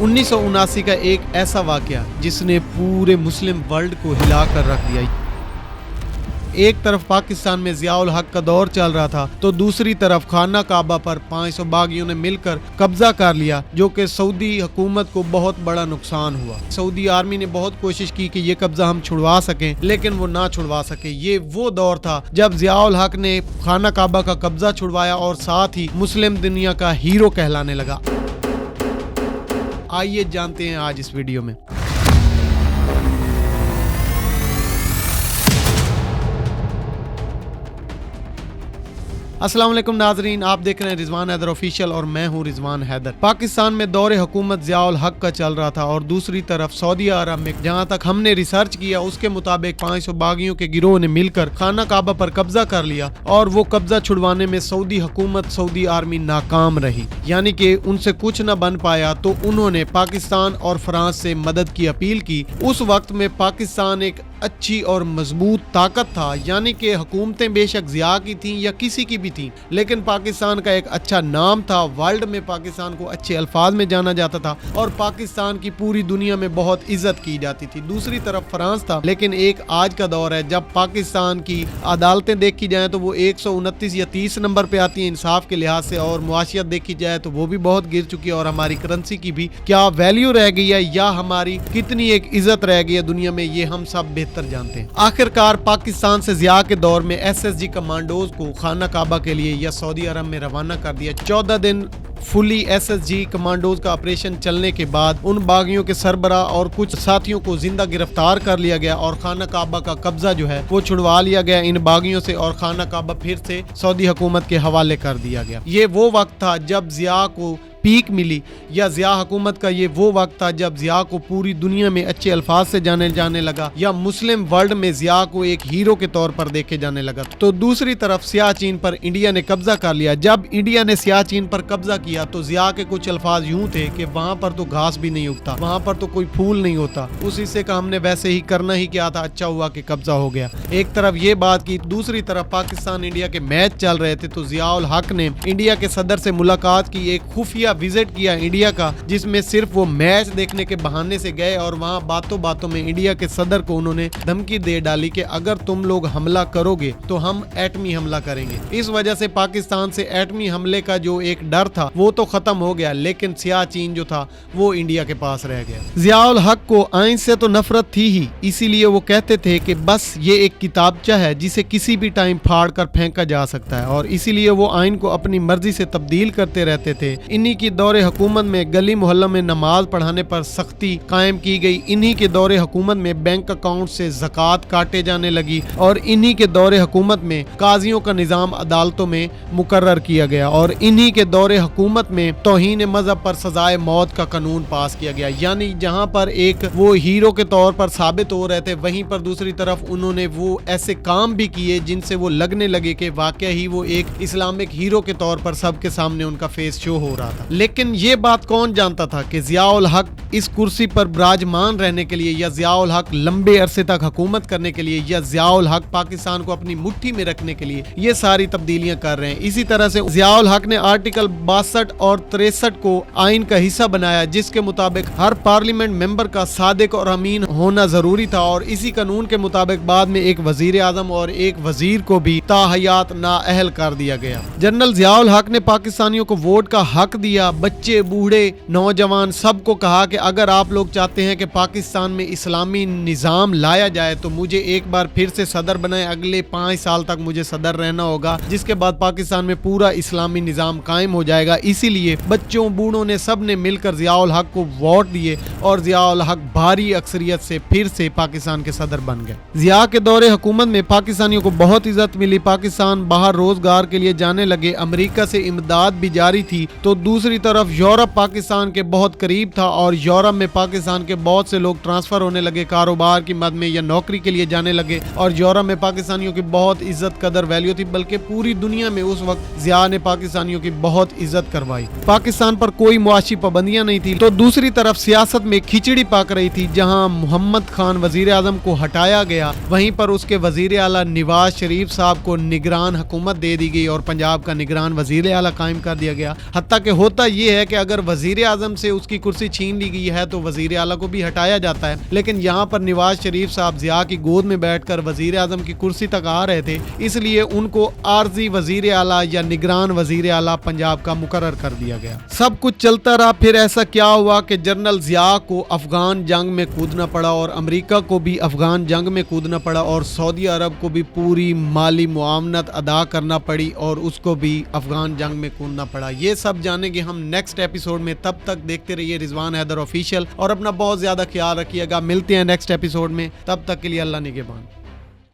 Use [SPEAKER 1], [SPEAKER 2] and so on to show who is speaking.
[SPEAKER 1] 1979 का एक ऐसा वाकया जिसने पूरे मुस्लिम वर्ल्ड को हिला कर रख दिया। एक तरफ पाकिस्तान में ज़िया-उल हक का दौर चल रहा था तो दूसरी तरफ खाना काबा पर 500 बागियों ने मिलकर कब्जा कर लिया, जो कि सऊदी हुकूमत को बहुत बड़ा नुकसान हुआ। सऊदी आर्मी ने बहुत कोशिश की कि ये कब्जा हम छुड़वा सकें, लेकिन वो ना छुड़वा सके। ये वो दौर था जब ज़िया-उल हक ने खाना काबा का कब्जा छुड़वाया और साथ ही मुस्लिम दुनिया का हीरो कहलाने लगा। आइए जानते हैं आज इस वीडियो में। अस्सलाम वालेकुम नाजरीन, आप देख रहे हैं रिजवान हैदर ऑफिशियल और मैं हूं रिजवान हैदर। पाकिस्तान में दौरे हुकूमत ज़िया-उल हक का चल रहा था और दूसरी तरफ सऊदी अरब में जहां तक हमने रिसर्च किया उसके मुताबिक 500 बागियों के गिरोह ने मिलकर खाना काबा पर कब्जा कर लिया और वो कब्जा छुड़वाने में सऊदी हुकूमत, सऊदी आर्मी नाकाम रही, यानी कि उनसे कुछ न बन पाया। तो उन्होंने पाकिस्तान और फ्रांस से मदद की अपील की। उस वक्त में पाकिस्तान एक अच्छी और मजबूत ताकत था, यानी कि हुकूमतें बेशक ज़िया की थीं या किसी की भी थीं, लेकिन पाकिस्तान का एक अच्छा नाम था। वर्ल्ड में पाकिस्तान को अच्छे अल्फाज में जाना जाता था और पाकिस्तान की पूरी दुनिया में बहुत इज्जत की जाती थी। दूसरी तरफ फ्रांस था, लेकिन एक आज का दौर है जब पाकिस्तान की अदालतें देखी जाए तो वो 129 या 30 नंबर पे आती हैं इंसाफ के लिहाज से, और मुआशियत देखी जाए तो वो भी बहुत गिर चुकी है, और हमारी करेंसी की भी क्या वैल्यू रह गई है या हमारी कितनी एक इज्जत रह गई है दुनिया में, ये हम सब जानते हैं। आखिरकार पाकिस्तान से ज़िया के दौर में SSG कमांडोज को खाना काबा के लिए या सऊदी अरब में रवाना कर दिया। 14 दिन फुली SSG कमांडोज का ऑपरेशन चलने के बाद उन बागियों के सरबरा और कुछ साथियों को जिंदा गिरफ्तार कर लिया गया और खाना काबा का कब्जा जो है वो छुड़वा लिया गया इन बागियों से, और खाना काबा फिर से सऊदी हुकूमत के हवाले कर दिया गया। ये वो वक्त था जब ज़िया को पीक मिली, या ज़िया हुकूमत का ये वो वक्त था जब ज़िया को पूरी दुनिया में अच्छे अल्फाज से जाने लगा, या मुस्लिम वर्ल्ड में ज़िया को एक हीरो के तौर पर देखे जाने लगा। तो दूसरी तरफ सियाचिन पर इंडिया ने कब्जा कर लिया। जब इंडिया ने सियाचिन पर कब्जा किया तो ज़िया के कुछ अल्फाज यूं थे कि वहां पर तो घास भी नहीं उगता, वहां पर तो कोई फूल नहीं होता, उस हिस्से का हमने वैसे ही करना ही क्या था, अच्छा हुआ कि कब्जा हो गया। एक तरफ ये बात की, दूसरी तरफ पाकिस्तान इंडिया के मैच चल रहे थे तो ज़िया-उल हक ने इंडिया के सदर से मुलाकात की, एक खुफिया विजिट किया इंडिया का, जिसमें सिर्फ वो मैच देखने के बहाने से गए और वहां बातों बातों में इंडिया के सदर को उन्होंने धमकी दे डाली कि अगर तुम लोग हमला करोगे तो हम एटमी हमला करेंगे। इस वजह से पाकिस्तान से एटमी हमले का जो एक डर था वो तो खत्म हो गया, लेकिन सियाचिन जो था वो इंडिया के पास रह गया। ज़िया-उल हक को आइन से तो नफरत थी ही, इसीलिए वो कहते थे कि बस ये एक किताबचा है जिसे किसी भी टाइम फाड़ कर फेंका जा सकता है, और इसीलिए वो आइन को अपनी मर्जी से तब्दील करते रहते थे। इन्हीं की दौरे हुकूमत में गली मोहल्लों में नमाज पढ़ाने पर सख्ती कायम की गई। इन्हीं के दौरे हुकूमत में बैंक अकाउंट से ज़कात काटे जाने लगी, और इन्हीं के दौरे हुकूमत में काजियों का निज़ाम अदालतों में मुकर्रर किया गया, और इन्हीं के दौरे हुकूमत में तौहीन मजहब पर सजाए मौत का कानून पास किया गया। यानी जहां पर एक वो हीरो के तौर पर साबित हो रहे थे, वहीं पर दूसरी तरफ उन्होंने वो ऐसे काम भी किए जिनसे वो लगने लगे कि वाकई ही वो एक इस्लामिक हीरो के तौर पर सबके सामने उनका फेस शो हो रहा था। लेकिन ये बात कौन जानता था कि ज़िया-उल हक इस कुर्सी पर विराजमान रहने के लिए, या ज़िया-उल हक लंबे अरसे तक हुकूमत करने के लिए, या ज़िया-उल हक पाकिस्तान को अपनी मुट्ठी में रखने के लिए ये सारी तब्दीलियां कर रहे हैं। इसी तरह से ज़िया-उल हक ने आर्टिकल 62 और 63 को आइन का हिस्सा बनाया, जिसके मुताबिक हर पार्लियामेंट मेंबर का सादिक और अमीन होना जरूरी था, और इसी कानून के मुताबिक बाद में एक वजीर आजम और एक वजीर को भी ताहयात नाअहल कर दिया गया। जनरल ज़िया-उल हक ने पाकिस्तानियों को वोट का हक दिया। बच्चे, बूढ़े, नौजवान सबको कहा कि अगर आप लोग चाहते हैं कि पाकिस्तान में इस्लामी निज़ाम लाया जाए तो मुझे एक बार फिर से सदर बनाए, अगले 5 साल तक मुझे सदर रहना होगा, जिसके बाद पाकिस्तान में पूरा इस्लामी निज़ाम कायम हो जाएगा। इसीलिए बच्चों, बूढ़ों ने सब ने मिलकर ज़िया-उल हक को वोट दिए और ज़िया-उल हक भारी अक्सरियत से फिर से पाकिस्तान के सदर बन गए। ज़िया के दौरे हुकूमत में पाकिस्तानियों को बहुत इज्जत मिली। पाकिस्तान बाहर रोजगार के लिए जाने लगे, अमेरिका से इमदाद भी जारी थी। तो दूसरी तरफ यूरोप पाकिस्तान के बहुत करीब था, और यूरोप में पाकिस्तान के बहुत से लोग ट्रांसफर होने लगे, कारोबार की मद में या नौकरी के लिए जाने लगे, और यूरोप में पाकिस्तानियों की बहुत इज्जत कदर वैल्यू थी, बल्कि पूरी दुनिया में उस वक्त ज़िया ने पाकिस्तानियों की बहुत इज्जत करवाई। पाकिस्तान पर कोई मुआशी पाबंदियां नहीं थी। तो दूसरी तरफ सियासत में खिचड़ी पक रही थी। जहां मोहम्मद खान वजीर आजम को हटाया गया, वहीं पर उसके वजीर आला नवाज शरीफ साहब को निगरान हुकूमत दे दी गई और पंजाब का निगरान वजीर आला कायम कर दिया गया। हत्ता कि होता البتہ یہ ہے کہ اگر وزیر اعظم سے اس کی کرسی چھین لی گئی ہے تو وزیر اعلیٰ کو بھی ہٹایا جاتا ہے، لیکن یہاں پر نواز شریف صاحب ضیاء کی گود میں بیٹھ کر وزیر اعظم کی کرسی تک آ رہے تھے، اس لیے ان کو عارضی وزیر اعلیٰ یا نگران وزیر اعلیٰ پنجاب کا مقرر کر دیا گیا۔ سب کچھ چلتا رہا، پھر ایسا کیا ہوا کہ جنرل ضیاء کو افغان جنگ میں کودنا پڑا اور امریکہ کو بھی افغان جنگ میں کودنا پڑا اور سعودی عرب کو بھی پوری مالی معاونت ادا کرنا پڑی اور اس کو بھی افغان جنگ میں کودنا پڑا۔ یہ سب جانیں گے ہم نیکسٹ ایپیسوڈ میں، تب تک دیکھتے رہیے رضوان حیدر آفیشیل اور اپنا بہت زیادہ خیال رکھیے گا۔ ملتے ہیں نیکسٹ ایپیسوڈ میں، تب تک کے لیے اللہ نگہبان۔